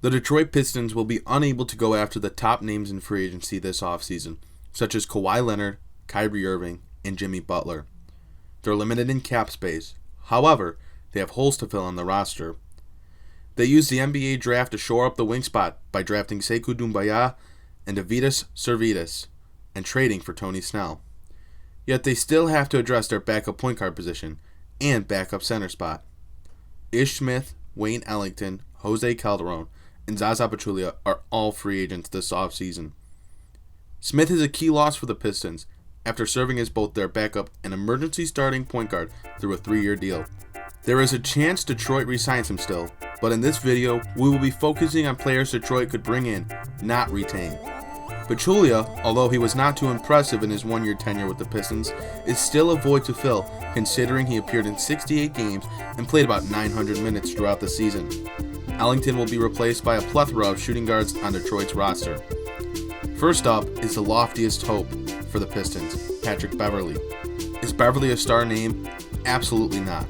The Detroit Pistons will be unable to go after the top names in free agency this offseason, such as Kawhi Leonard, Kyrie Irving, and Jimmy Butler. They're limited in cap space. However, they have holes to fill on the roster. They used the NBA draft to shore up the wing spot by drafting Sekou Doumbouya and Avidas Servidis and trading for Tony Snell. Yet they still have to address their backup point guard position and backup center spot. Ish Smith, Wayne Ellington, Jose Calderon, and Zaza Pachulia are all free agents this offseason. Smith is a key loss for the Pistons after serving as both their backup and emergency starting point guard through a 3-year deal. There is a chance Detroit re-signs him still, but in this video, we will be focusing on players Detroit could bring in, not retain. Pachulia, although he was not too impressive in his 1-year tenure with the Pistons, is still a void to fill considering he appeared in 68 games and played about 900 minutes throughout the season. Ellington will be replaced by a plethora of shooting guards on Detroit's roster. First up is the loftiest hope for the Pistons, Patrick Beverley. Is Beverley a star name? Absolutely not.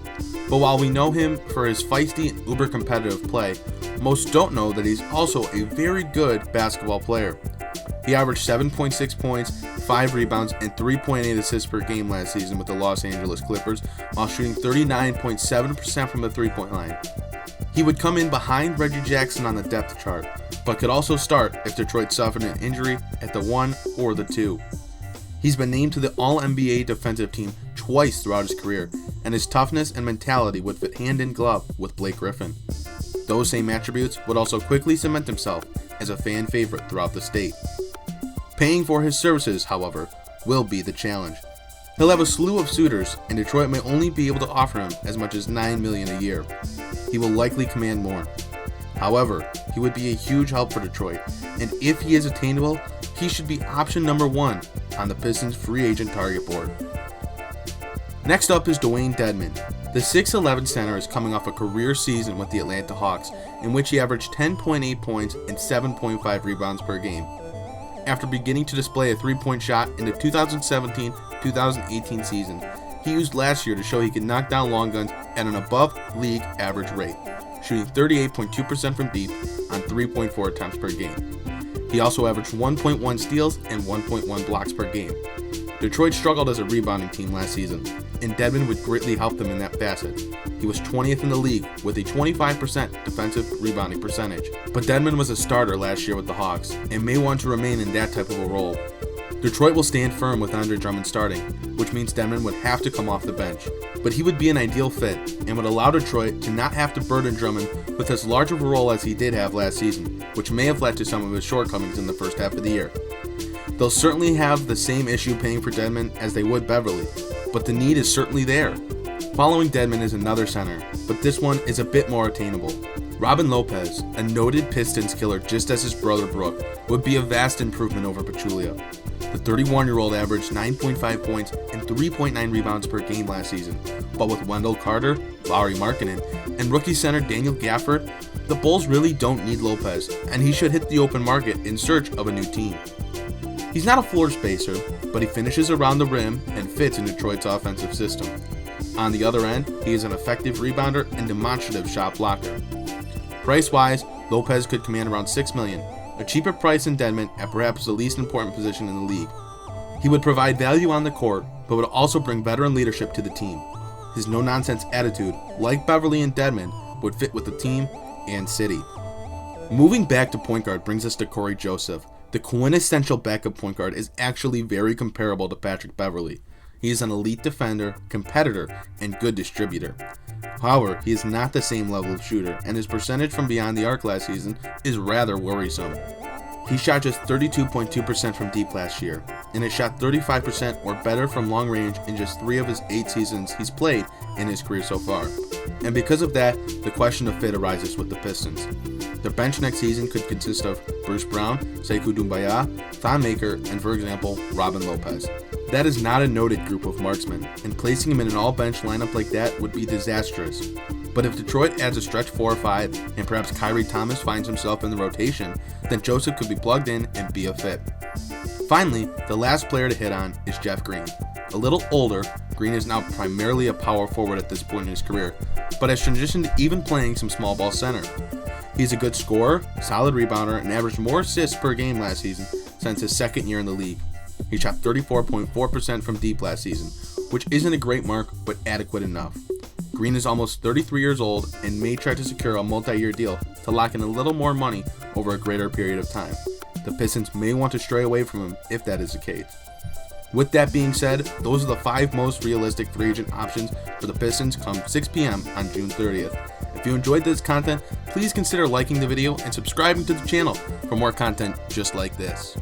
But while we know him for his feisty and uber-competitive play, most don't know that he's also a very good basketball player. He averaged 7.6 points, 5 rebounds, and 3.8 assists per game last season with the Los Angeles Clippers, while shooting 39.7% from the three-point line. He would come in behind Reggie Jackson on the depth chart, but could also start if Detroit suffered an injury at the 1 or the 2. He's been named to the All-NBA defensive team twice throughout his career, and his toughness and mentality would fit hand in glove with Blake Griffin. Those same attributes would also quickly cement himself as a fan favorite throughout the state. Paying for his services, however, will be the challenge. He'll have a slew of suitors, and Detroit may only be able to offer him as much as $9 million a year. He will likely command more. However, he would be a huge help for Detroit, and if he is attainable, he should be option number 1 on the Pistons free agent target board. Next up is Dewayne Dedmon. The 6'11 center is coming off a career season with the Atlanta Hawks, in which he averaged 10.8 points and 7.5 rebounds per game. After beginning to display a three-point shot in the 2017-2018 season, he used last year to show he could knock down long guns at an above-league average rate, shooting 38.2% from deep on 3.4 attempts per game. He also averaged 1.1 steals and 1.1 blocks per game. Detroit struggled as a rebounding team last season, and Dedmon would greatly help them in that facet. He was 20th in the league with a 25% defensive rebounding percentage, but Dedmon was a starter last year with the Hawks and may want to remain in that type of a role. Detroit will stand firm with Andre Drummond starting, which means Dedmon would have to come off the bench, but he would be an ideal fit and would allow Detroit to not have to burden Drummond with as large of a role as he did have last season, which may have led to some of his shortcomings in the first half of the year. They'll certainly have the same issue paying for Dedmon as they would Beverley, but the need is certainly there. Following Dedmon is another center, but this one is a bit more attainable. Robin Lopez, a noted Pistons killer just as his brother Brook, would be a vast improvement over Pachulia. The 31-year-old averaged 9.5 points and 3.9 rebounds per game last season, but with Wendell Carter, Lauri Markkanen, and rookie center Daniel Gafford, the Bulls really don't need Lopez, and he should hit the open market in search of a new team. He's not a floor spacer, but he finishes around the rim and fits in Detroit's offensive system. On the other end, he is an effective rebounder and demonstrative shot blocker. Price-wise, Lopez could command around $6 million, a cheaper price than Dedmon at perhaps the least important position in the league. He would provide value on the court, but would also bring veteran leadership to the team. His no-nonsense attitude, like Beverley and Dedmon, would fit with the team and city. Moving back to point guard brings us to Corey Joseph. The quintessential backup point guard is actually very comparable to Patrick Beverley. He is an elite defender, competitor, and good distributor. However, he is not the same level of shooter, and his percentage from beyond the arc last season is rather worrisome. He shot just 32.2% from deep last year, and has shot 35% or better from long range in just 3 of his 8 seasons he's played in his career so far. And because of that, the question of fit arises with the Pistons. Their bench next season could consist of Bruce Brown, Sekou Doumbouya, Thon Maker, and for example, Robin Lopez. That is not a noted group of marksmen, and placing him in an all-bench lineup like that would be disastrous. But if Detroit adds a stretch 4 or 5, and perhaps Kyrie Thomas finds himself in the rotation, then Joseph could be plugged in and be a fit. Finally, the last player to hit on is Jeff Green. A little older, Green is now primarily a power forward at this point in his career, but has transitioned to even playing some small ball center. He's a good scorer, solid rebounder, and averaged more assists per game last season since his second year in the league. He shot 34.4% from deep last season, which isn't a great mark, but adequate enough. Green is almost 33 years old and may try to secure a multi-year deal to lock in a little more money over a greater period of time. The Pistons may want to stray away from him if that is the case. With that being said, those are the 5 most realistic free agent options for the Pistons come 6 p.m. on June 30th. If you enjoyed this content, please consider liking the video and subscribing to the channel for more content just like this.